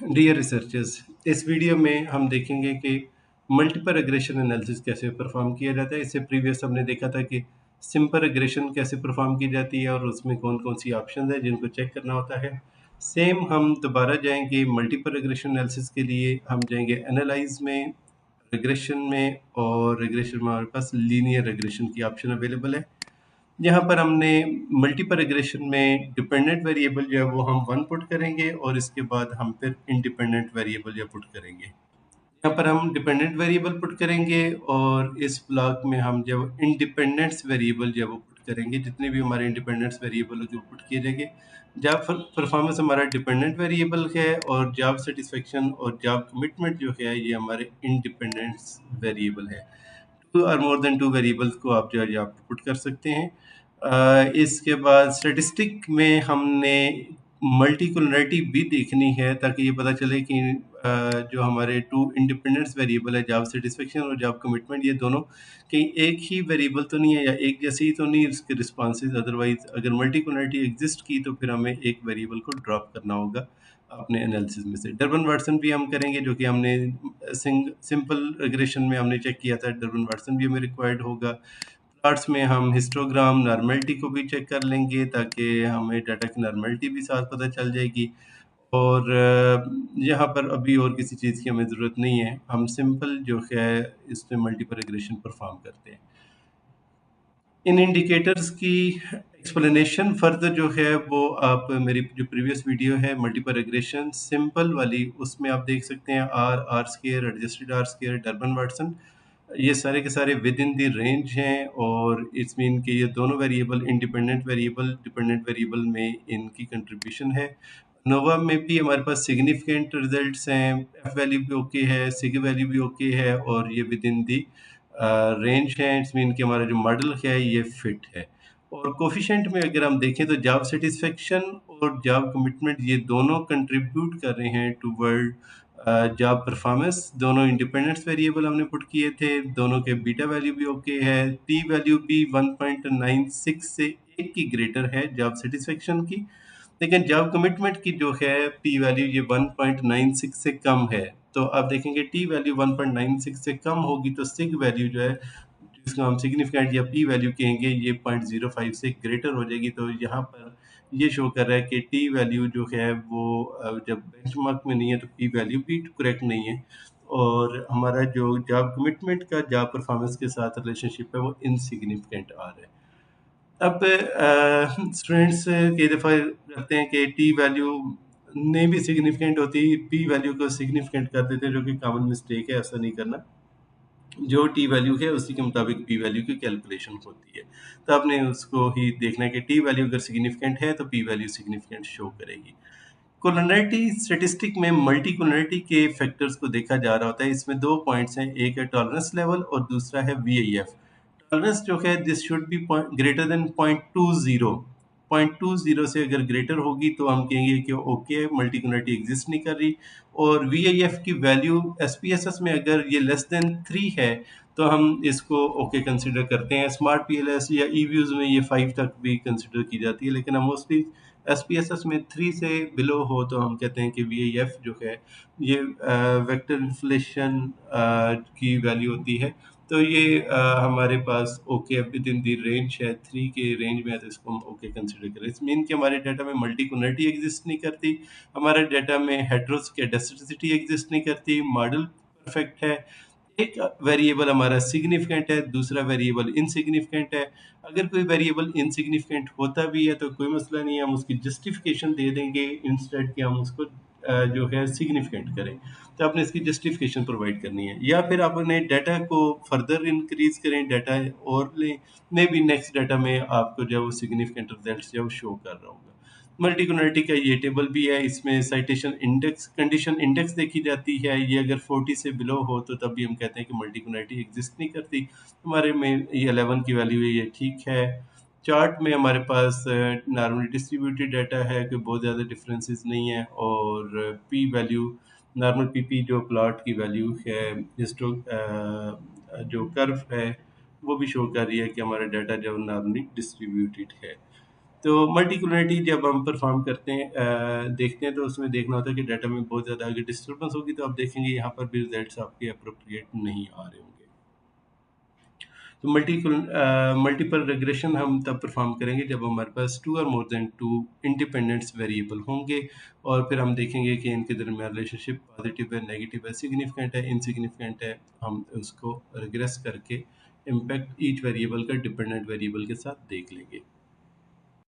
Dear researchers, इस video में हम देखेंगे कि मल्टीपल रिग्रेशन एनालिसिस कैसे परफॉर्म किया जाता है। इससे प्रीवियस हमने देखा था कि सिंपल रिग्रेशन कैसे परफॉर्म की जाती है और उसमें कौन कौन सी ऑप्शन है जिनको चेक करना होता है। सेम हम दोबारा जाएंगे मल्टीपल रिग्रेशन एनालिसिस के लिए। हम जाएंगे एनालाइज में, रिग्रेशन में, और रिग्रेशन में हमारे पास लीनियर रिग्रेशन की ऑप्शन अवेलेबल है। यहाँ पर हमने मल्टीपल रिग्रेशन में डिपेंडेंट वेरिएबल जो है वो हम वन पुट करेंगे और इसके बाद हम फिर इंडिपेंडेंट वेरिएबल जो पुट करेंगे। यहाँ पर हम डिपेंडेंट वेरिएबल पुट करेंगे और इस ब्लॉक में हम जब इंडिपेंडेंस वेरिएबल जो वो पुट करेंगे, जितने भी हमारे इंडिपेंडेंस वेरिएबल जो पुट किए जाएंगे। जॉब परफॉर्मेंस हमारा डिपेंडेंट वेरिएबल है और जॉब सेटिस्फेक्शन और जॉब कमिटमेंट जो है ये हमारे इंडिपेंडेंस वेरिएबल है। टू और मोर देन टू वेरिएबल्स को आप जो है यहाँ पुट कर सकते हैं। इसके बाद स्टेटिस्टिक में हमने मल्टीकुलरिटी भी देखनी है ताकि ये पता चले कि जो हमारे टू इंडिपेंडेंस वेरिएबल है, जॉब सेटिस्फेक्शन और जॉब कमिटमेंट, ये दोनों कहीं एक ही वेरिएबल तो नहीं है या एक जैसी ही तो नहीं इसके रिस्पॉन्सेज। अदरवाइज अगर मल्टीकुलरिटी एग्जिस्ट की तो फिर हमें एक वेरिएबल को ड्रॉप करना होगा अपने एनालिसिस में से। डर्बन वाटसन भी हम करेंगे, जो कि हमने सिंपल रिग्रेशन में हमने चेक किया था। डर्बन वाटसन भी हमें रिक्वायर्ड होगा। प्लॉट्स में हम हिस्टोग्राम नॉर्मेलिटी को भी चेक कर लेंगे ताकि हमें डाटा की नॉर्मेलिटी भी साथ पता चल जाएगी। और यहाँ पर अभी और किसी चीज़ की हमें ज़रूरत नहीं है, हम सिंपल जो है इसमें मल्टीपल रिग्रेशन परफॉर्म करते हैं। इन इंडिकेटर्स की एक्सप्लेनेशन फर्दर जो है वो आप मेरी जो प्रीवियस वीडियो है मल्टीपल रिग्रेशन सिंपल वाली, उसमें आप देख सकते हैं। R square, adjusted R square, Durbin Watson, ये सारे के सारे विद इन द रेंज हैं। और इट्स मीन कि ये दोनों variable independent variable dependent variable में इनकी कंट्रीब्यूशन है। नोवा में भी हमारे पास सिग्निफिकेंट रिजल्ट्स हैं, एफ वैल्यू भी ओके है, सिग वैल्यू भी ओके है और ये विद इन दी रेंज है। इट्स मीन कि हमारा जो मॉडल है ये फिट है। और कोफिशिएंट में अगर हम देखें तो जॉब सेटिस्फेक्शन और जॉब कमिटमेंट ये दोनों कंट्रीब्यूट कर रहे हैं टूवर्ड जॉब परफॉर्मेंस। दोनों इंडिपेंडेंस वेरिएबल हमने पुट किए थे, दोनों के बीटा वैल्यू भी ओके है। पी वैल्यू भी 1.96 से 1 की ग्रेटर है जॉब सेटिस्फेक्शन की, लेकिन जॉब कमिटमेंट की जो है पी वैल्यू ये 1.96 से कम है। तो आप देखेंगे टी वैल्यू 1.96 से कम होगी तो सिग वैल्यू जो है, जिसको हम सिग्निफिकेंट या पी वैल्यू कहेंगे, ये 0.05 से ग्रेटर हो जाएगी। तो यहाँ पर ये शो कर रहा है कि टी वैल्यू जो है वो जब बेंचमार्क में नहीं है तो पी वैल्यू भी करेक्ट नहीं है और हमारा जो जॉब कमिटमेंट का जॉब परफॉर्मेंस के साथ रिलेशनशिप है वो इनसिग्निफिकेंट आ रहा है। अब स्टूडेंट्स कई दफ़ा करते हैं कि टी वैल्यू नहीं भी सिग्निफिकेंट होती, पी वैल्यू को सिग्निफिकेंट कर देते हैं, जो कि कॉमन मिस्टेक है। ऐसा नहीं करना, जो टी वैल्यू है उसी के मुताबिक पी वैल्यू की कैलकुलेशन होती है। तो आपने उसको ही देखना है कि टी वैल्यू अगर सिग्निफिकेंट है तो पी वैल्यू सिग्निफिकेंट शो करेगी। कोलिनरिटी स्टेटिस्टिक में मल्टी कोलिनरिटी के फैक्टर्स को देखा जा रहा होता है। इसमें दो पॉइंट्स हैं, एक है टॉलरेंस लेवल और दूसरा है वीआईएफ। टॉलरेंस जो है this should be greater than 0.20। 0.20 से अगर ग्रेटर होगी तो हम कहेंगे कि ओके मल्टी कोलिनरिटी एग्जिस्ट नहीं कर रही। और वीआईएफ की वैल्यू एसपीएसएस में अगर ये लेस देन 3 है तो हम इसको ओके कंसिडर करते हैं। स्मार्ट पीएलएस या ईव्यूज में ये 5 तक भी कंसिडर की जाती है, लेकिन हम मोस्टली एसपीएसएस में 3 से बिलो हो तो हम कहते हैं कि वीआईएफ जो है ये वेक्टर इन्फ्लेशन की वैल्यू होती है। तो ये हमारे पास okay within the range है, 3 के रेंज में है, तो इसको हम ओके कंसिडर करें। इस मीन कि हमारे डाटा में मल्टीकुलरिटी एग्जिस्ट नहीं करती, हमारे डाटा में हेटेरोस्केडेसिटी एग्जिस्ट नहीं करती, मॉडल परफेक्ट है। एक वेरिएबल हमारा सिग्निफिकेंट है, दूसरा वेरिएबल इनसिग्निफिकेंट है। अगर कोई वेरिएबल इनसिग्निफिकेंट होता भी है तो कोई मसला नहीं है, हम उसकी जस्टिफिकेशन दे देंगे इंस्टेड कि हम उसको जो है सिग्निफिकेंट करें। तो आपने इसकी जस्टिफिकेशन प्रोवाइड करनी है, या फिर आपने डाटा को फर्दर इंक्रीज करें, डाटा और लें, मे बी नेक्स्ट डाटा में आपको जो सिग्निफिकेंट रिजल्ट जो शो कर रहा होगा। मल्टीकुलरिटी का ये टेबल भी है, इसमें साइटेशन इंडेक्स कंडीशन इंडेक्स देखी जाती है। ये अगर 40 से बिलो हो तो तब भी हम कहते हैं कि मल्टीकुलरिटी एग्जिस्ट नहीं करती। हमारे में ये 11 की वैल्यू है, ये ठीक है। चार्ट में हमारे पास नॉर्मली डिस्ट्रीब्यूटेड डाटा है कि बहुत ज़्यादा डिफरेंसेस नहीं है। और पी वैल्यू नॉर्मल पीपी जो प्लॉट की वैल्यू है, जो कर्व है वो भी शो कर रही है कि हमारा डाटा जो नॉर्मली डिस्ट्रीब्यूटेड है। तो मल्टीकुलरिटी जब हम परफॉर्म करते हैं देखते हैं तो उसमें देखना होता है कि डाटा में बहुत ज़्यादा अगर डिस्टर्बेंस होगी तो आप देखेंगे यहाँ पर भी रिजल्ट्स आपके अप्रोप्रिएट नहीं आ रहे होंगे। तो मल्टीपल रिग्रेशन हम तब परफॉर्म करेंगे जब हमारे पास टू और more than two independent variable होंगे, और फिर हम देखेंगे कि इनके दरमियान रिलेशनशिप पॉजिटिव है, नेगेटिव है, सिग्निफिकेंट है, इनसिग्निफिकेंट है। हम उसको रिग्रेस करके इम्पैक्ट ईच वेरिएबल का डिपेंडेंट वेरिएबल के साथ देख लेंगे।